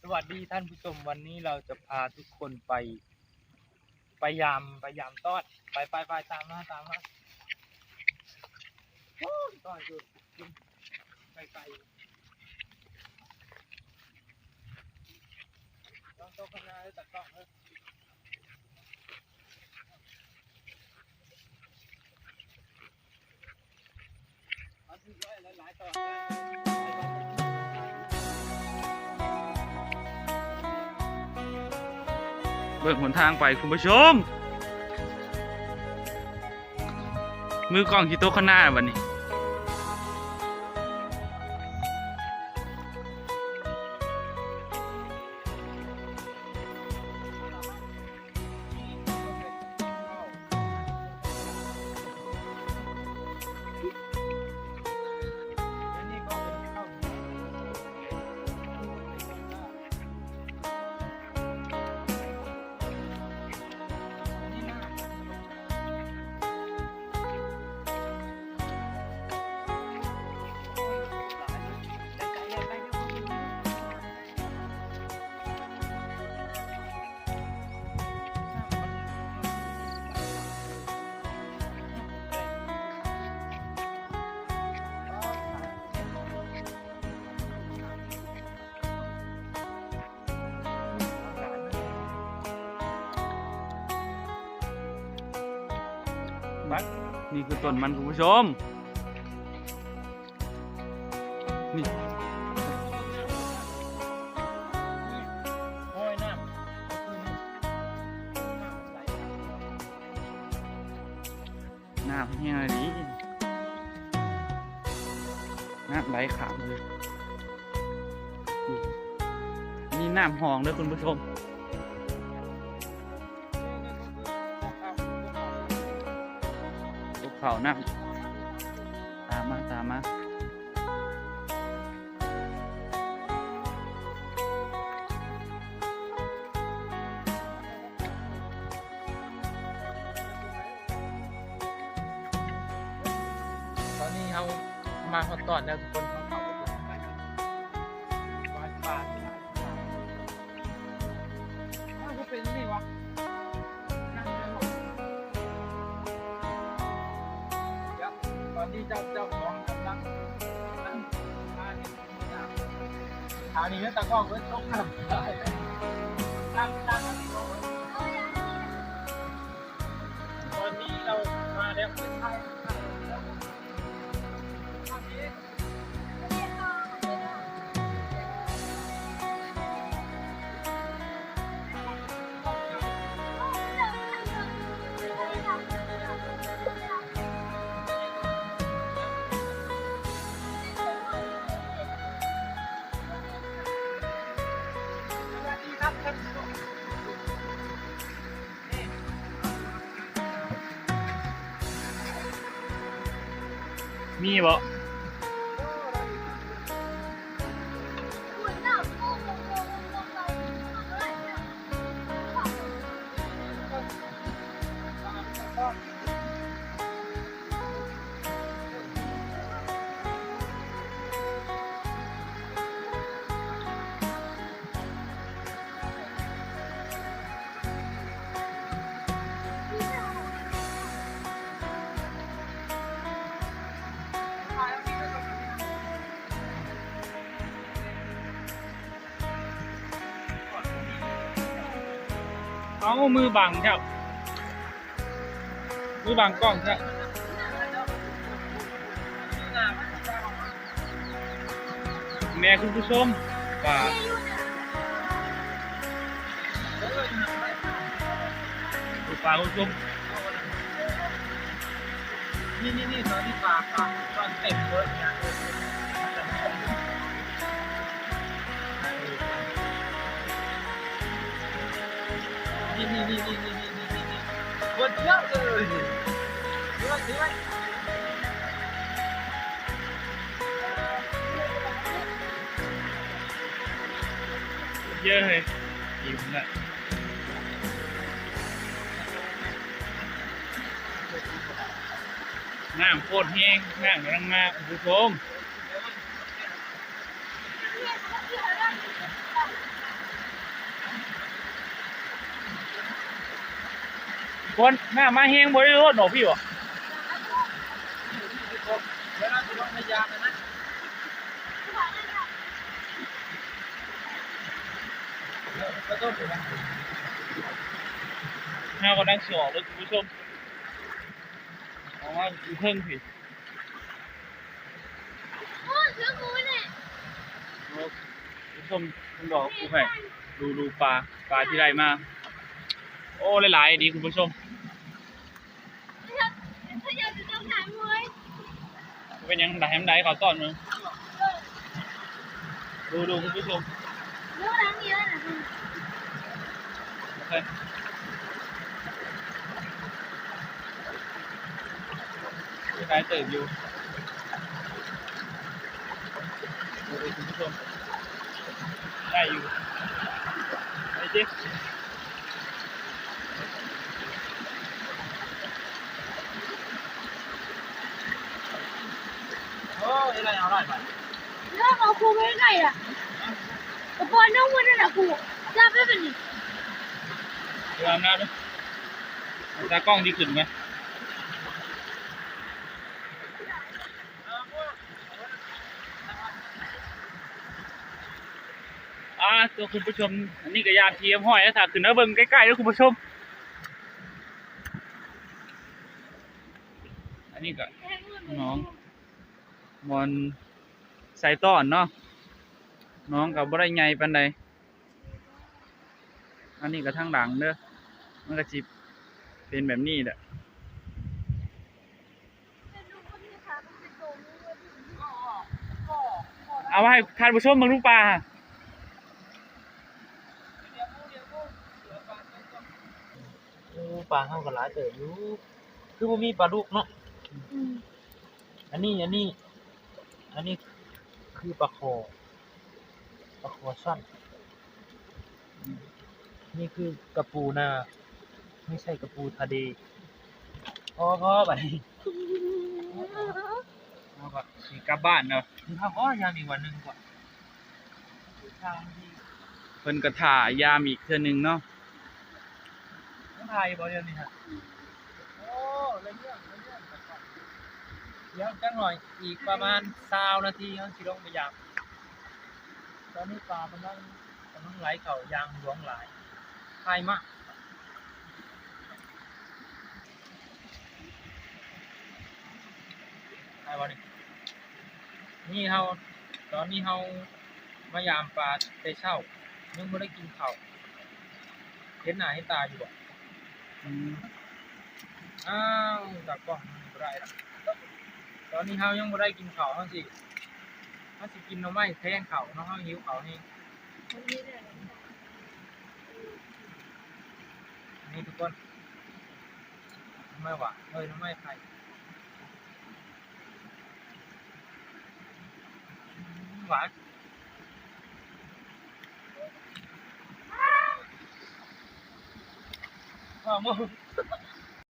สวัสดีท่านผู้ชมวันนี้เราจะพาทุกคนไปยามต้อนไปตามมาโอ้ยต้อนอยู่ไปต้องข้างหน้าเลยตัดกล้องเลยเอาที่ไว้หลายๆตอนเบิ่งหนทางไปคุณผู้ชมมือกล้องที่โต๊ะข้างหน้าวันนี้นี่คือต้นมันคุณผู้ชมนี่โอ้ยน้ำเนี่ยดิน้ำไหลขามเลยนี่น้ำหองเลยคุณผู้ชมเขานะตามมาตอนนี้เขามาฮอตตอนแล้วทุกคนเขาไปวัดป่าเขาเป็นนี่วะตอนที่เจ้าของกำลังนั่งทางนี้ตะก้องก็ต้องทำได้ตั้งตอนนี้เรามาแล้วมีบ่เอามือบังเท่ามือบังกล้องเท่าแม่คุณผู้ชมป่าคุณผู้ชมนี่ตอนที่ป่าตอนเต็มเลยเนี่ยนี่คนเยอะเลยถือไว้เยอะเลยอิ่มละน้ำโคตรแห้งน้ำกำลังมาคุณผู้ชม คนหน้ามาเฮงบ่ได้รถหนอพี่บ่ เดี๋ยวเราจะลงพยายามนะก็ต้องถึง หน้าก็ดังสิออกเลยคุณผู้ชมออกมาอยู่เพิ่งพี่ โอ้เสือกูเนี่ย คุณผู้ชมคุณบอกกูให้ดูปลาที่ได้มาโอ้หลายๆดีคุณผู้ชม ถ้าอยากจะต้องถามมวย เป็นยังไงได้เขาต้อนมึงดูคุณผู้ชม เรื่องร้านนี้แล้วนะ โอเคที่ได้ตื่นอยู่ดูคุณผู้ชมได้อยู่ไอ้จิ๊บ โอ้ยอะไรเอาไรไป เรื่องเอาครูไม่ไงอ่ะกระป๋องน้องวันนั้นนะครูรับไม่เป็นนี่ ดูอำนาจด้วยตากล้องดีขึ้นไหมตัวคุณผู้ชมอันนี้ก็ยาเทียมห้อยแล้วถ้าขึ้นมาเบิ่งใกล้ๆแล้วคุณผู้ชมอันนี้ก็น้องมอนใส่ต้อนเนาะน้องกับบ่ได้ใหญ่ปานใดอันนี้ก็ทางหลังเด้อมันก็สิเป็นแบบนี้แหละเอามาให้ท่านผู้ชมเบิ่งลูกปลา โอ้ปลาเข้ากันหลายเต๋ออยู่คือบ่มีปลาดุกเนาะอันนี้คือปลาคอสั้นนี่คือกระปูนาไม่ใช่กระปูทะเลพอไป เอาก็สิกลับบ้านเนาะ ถึงข้าวอ้อยามอีกวันหนึ่งก่อนทางที่ เพิ่นก็ถ่ายามอีกเทื่อนึงเนาะ ต้องพายบอเดียวนี่ฮะโอ้เลยเรื่องเดี๋ยวจังหน่อยอีกประมาณ20 นาทีเขาสิลงไปยามตอนนี้ปลากำลังไหลเข่ายางหลวงหลายพายมากพายบอนี่นี่เฮาตอนนี้เฮามายามปลาแต่เช้ายังไม่ได้กินข้าวเห็นหน้าเห็นตาอยู่บ่ อ้าวจากกล้องมันบ่ได้ละตอนนี้เฮายังบ่ได้กินข้าวเฮาสิกินหน่อไม้แทนข้าวเนาะเฮาหิวข้าวนี่นี่ทุกคนหน่อไม้หวานหน่อไม้ไผ่หวานว้าว